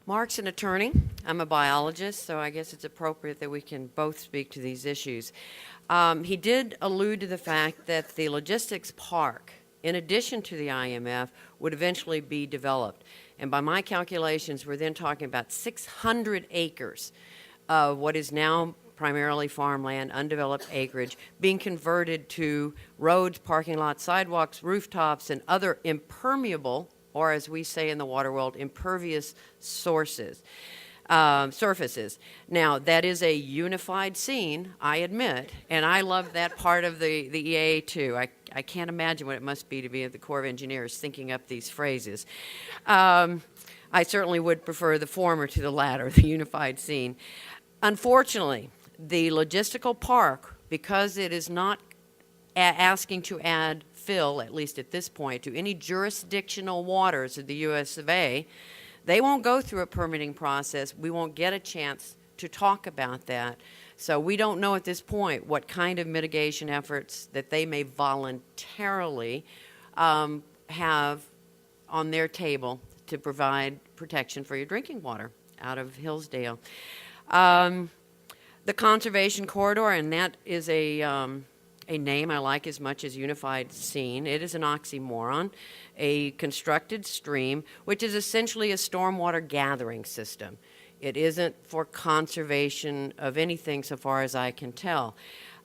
Mark's an attorney. I'm a biologist, so I guess it's appropriate that we can both speak to these issues. He did allude to the fact that the logistics park, in addition to the IMF, would eventually be developed. And by my calculations, we're then talking about 600 acres of what is now primarily farmland, undeveloped acreage, being converted to roads, parking lots, sidewalks, rooftops, and other impermeable, or as we say in the water world, impervious surfaces. Now, that is a unified scene, I admit, and I love that part of the EAA too. I can't imagine what it must be to be at the Corps of Engineers thinking up these phrases. I certainly would prefer the former to the latter, the unified scene. Unfortunately, the logistical park, because it is not asking to add fill, at least at this point, to any jurisdictional waters of the U.S. of A., they won't go through a permitting process. We won't get a chance to talk about that. So we don't know at this point what kind of mitigation efforts that they may voluntarily have on their table to provide protection for your drinking water out of Hillsdale. The conservation corridor, and that is a name I like as much as unified scene. It is an oxymoron, a constructed stream, which is essentially a stormwater gathering system. It isn't for conservation of anything so far as I can tell.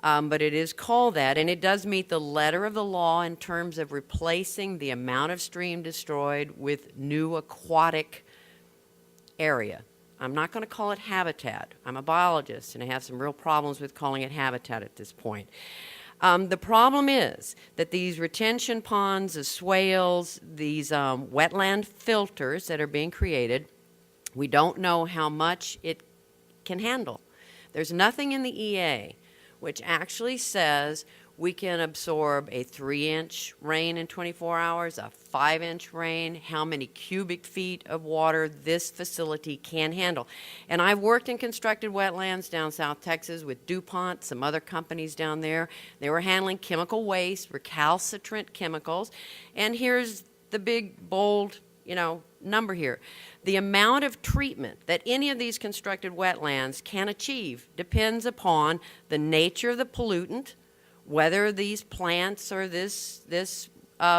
But it is called that, and it does meet the letter of the law in terms of replacing the amount of stream destroyed with new aquatic area. I'm not going to call it habitat. I'm a biologist, and I have some real problems with calling it habitat at this point. The problem is that these retention ponds, the swales, these wetland filters that are being created, we don't know how much it can handle. There's nothing in the EA which actually says we can absorb a 3-inch rain in 24 hours, a 5-inch rain, how many cubic feet of water this facility can handle. And I've worked in constructed wetlands down South Texas with DuPont, some other companies down there. They were handling chemical waste, recalcitrant chemicals. And here's the big, bold, number here. The amount of treatment that any of these constructed wetlands can achieve depends upon the nature of the pollutant, whether these plants or this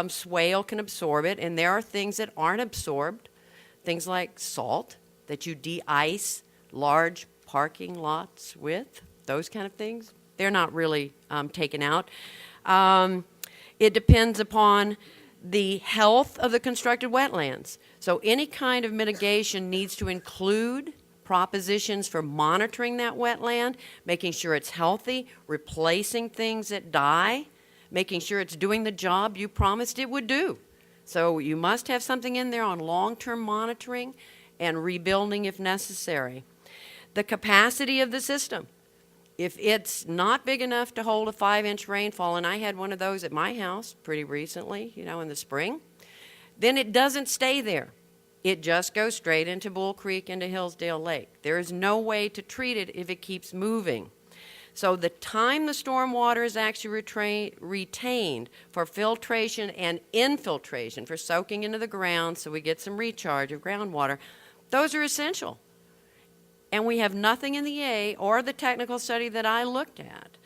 swale can absorb it. And there are things that aren't absorbed, things like salt that you de-ice large parking lots with, those kind of things. They're not really taken out. It depends upon the health of the constructed wetlands. So any kind of mitigation needs to include propositions for monitoring that wetland, making sure it's healthy, replacing things that die, making sure it's doing the job you promised it would do. So you must have something in there on long-term monitoring and rebuilding if necessary. The capacity of the system. If it's not big enough to hold a 5-inch rainfall, and I had one of those at my house pretty recently, in the spring, then it doesn't stay there. It just goes straight into Bull Creek, into Hillsdale Lake. There is no way to treat it if it keeps moving. So the time the stormwater is actually retained for filtration and infiltration, for soaking into the ground so we get some recharge of groundwater, those are essential. And we have nothing in the EA or the technical study that I looked at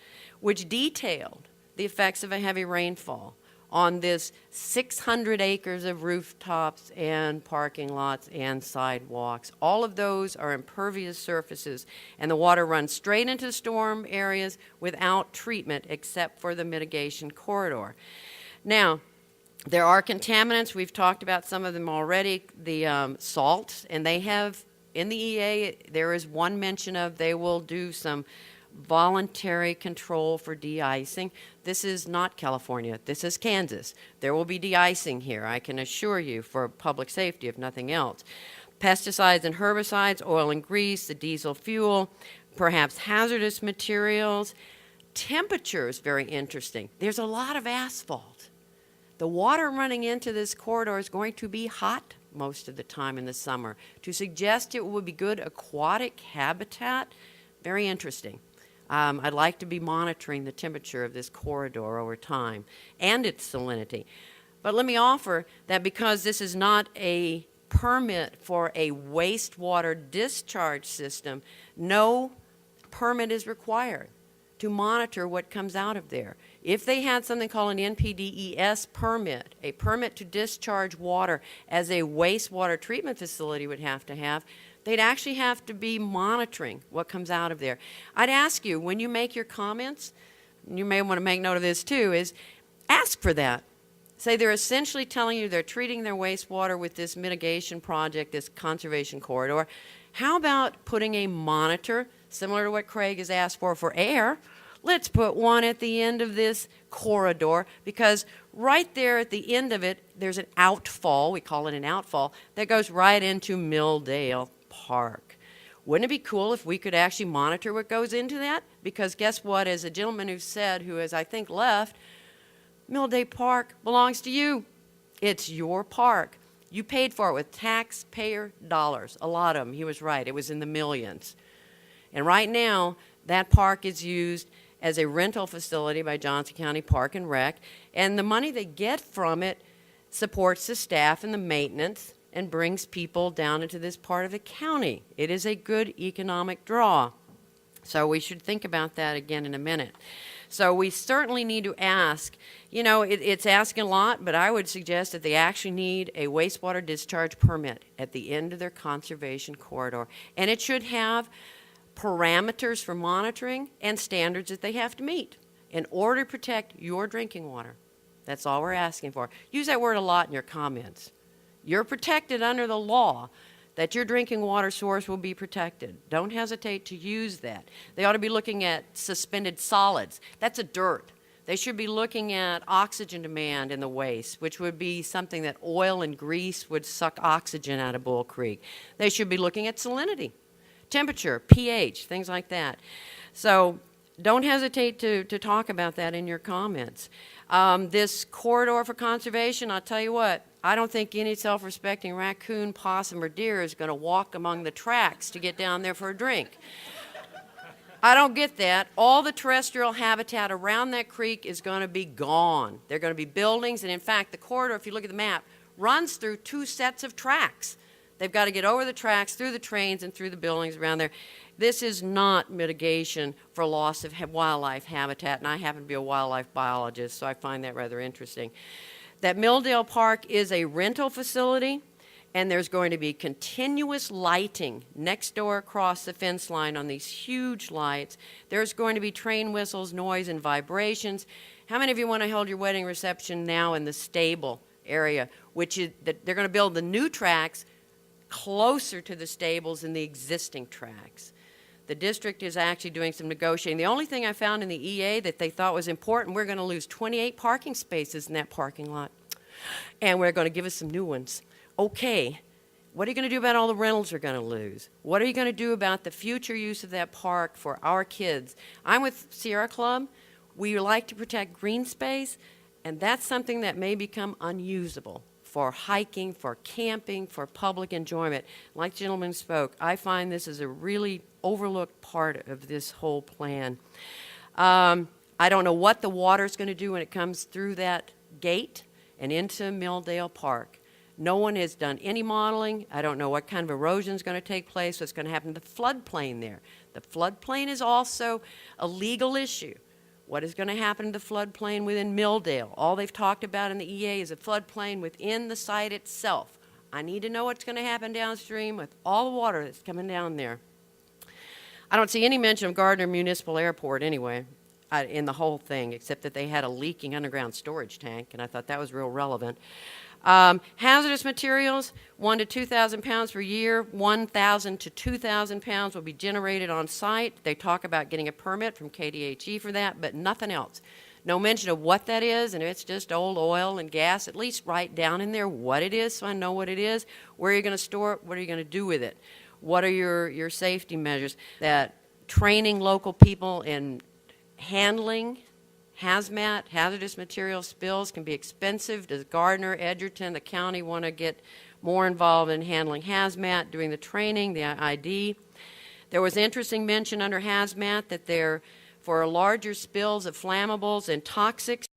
which detailed the effects of a heavy rainfall on this 600 acres of rooftops and parking lots and sidewalks. All of those are impervious surfaces, and the water runs straight into storm areas without treatment except for the mitigation corridor. Now, there are contaminants. We've talked about some of them already, the salts, and they have, in the EA, there is one mention of they will do some voluntary control for de-icing. This is not California. This is Kansas. There will be de-icing here, I can assure you, for public safety, if nothing else. Pesticides and herbicides, oil and grease, the diesel fuel, perhaps hazardous materials. Temperature is very interesting. There's a lot of asphalt. The water running into this corridor is going to be hot most of the time in the summer. To suggest it would be good aquatic habitat, very interesting. I'd like to be monitoring the temperature of this corridor over time and its salinity. But let me offer that because this is not a permit for a wastewater discharge system, no permit is required to monitor what comes out of there. If they had something called an NPDES permit, a permit to discharge water as a wastewater treatment facility would have to have, they'd actually have to be monitoring what comes out of there. I'd ask you, when you make your comments, and you may want to make note of this too, is ask for that. Say they're essentially telling you they're treating their wastewater with this mitigation project, this conservation corridor. How about putting a monitor, similar to what Craig has asked for air? Let's put one at the end of this corridor, because right there at the end of it, there's an outfall, we call it an outfall, that goes right into Milldale Park. Wouldn't it be cool if we could actually monitor what goes into that? Because guess what, as a gentleman who said, who has I think left, Milldale Park belongs to you. It's your park. You paid for it with taxpayer dollars, a lot of them. He was right, it was in the millions. And right now, that park is used as a rental facility by Johnson County Park and Rec, and the money they get from it supports the staff and the maintenance and brings people down into this part of the county. It is a good economic draw. So we should think about that again in a minute. So we certainly need to ask, you know, it's asking a lot, but I would suggest that they actually need a wastewater discharge permit at the end of their conservation corridor. And it should have parameters for monitoring and standards that they have to meet in order to protect your drinking water. That's all we're asking for. Use that word a lot in your comments. You're protected under the law that your drinking water source will be protected. Don't hesitate to use that. They ought to be looking at suspended solids. That's a dirt. They should be looking at oxygen demand in the waste, which would be something that oil and grease would suck oxygen out of Bull Creek. They should be looking at salinity, temperature, pH, things like that. So don't hesitate to talk about that in your comments. This corridor for conservation, I'll tell you what, I don't think any self-respecting raccoon, possum, or deer is going to walk among the tracks to get down there for a drink. I don't get that. All the terrestrial habitat around that creek is going to be gone. There are going to be buildings, and in fact, the corridor, if you look at the map, runs through 2 sets of tracks. They've got to get over the tracks, through the trains, and through the buildings around there. This is not mitigation for loss of wildlife habitat, and I happen to be a wildlife biologist, so I find that rather interesting. That Milldale Park is a rental facility, and there's going to be continuous lighting next door across the fence line on these huge lights. There's going to be train whistles, noise, and vibrations. How many of you want to hold your wedding reception now in the stable area, which is that they're going to build the new tracks closer to the stables than the existing tracks? The district is actually doing some negotiating. The only thing I found in the EA that they thought was important, we're going to lose 28 parking spaces in that parking lot, and we're going to give us some new ones. Okay, what are you going to do about all the rentals we're going to lose? What are you going to do about the future use of that park for our kids? I'm with Sierra Club. We like to protect green space, and that's something that may become unusable for hiking, for camping, for public enjoyment. Like the gentleman spoke, I find this is a really overlooked part of this whole plan. I don't know what the water's going to do when it comes through that gate and into Milldale Park. No one has done any modeling. I don't know what kind of erosion is going to take place, what's going to happen to the floodplain there. The floodplain is also a legal issue. What is going to happen to the floodplain within Milldale? All they've talked about in the EA is a floodplain within the site itself. I need to know what's going to happen downstream with all the water that's coming down there. I don't see any mention of Gardner Municipal Airport anyway in the whole thing, except that they had a leaking underground storage tank, and I thought that was real relevant. Hazardous materials, 1,000 to 2,000 pounds per year, 1,000 to 2,000 pounds will be generated on site. They talk about getting a permit from KDHE for that, but nothing else. No mention of what that is, and if it's just old oil and gas, at least write down in there what it is so I know what it is. Where are you going to store it? What are you going to do with it? What are your safety measures? That training local people in handling hazmat, hazardous material spills can be expensive. Does Gardner, Edgerton, the county want to get more involved in handling hazmat, doing the training, the ID? There was interesting mention under hazmat that for larger spills of flammables and toxics,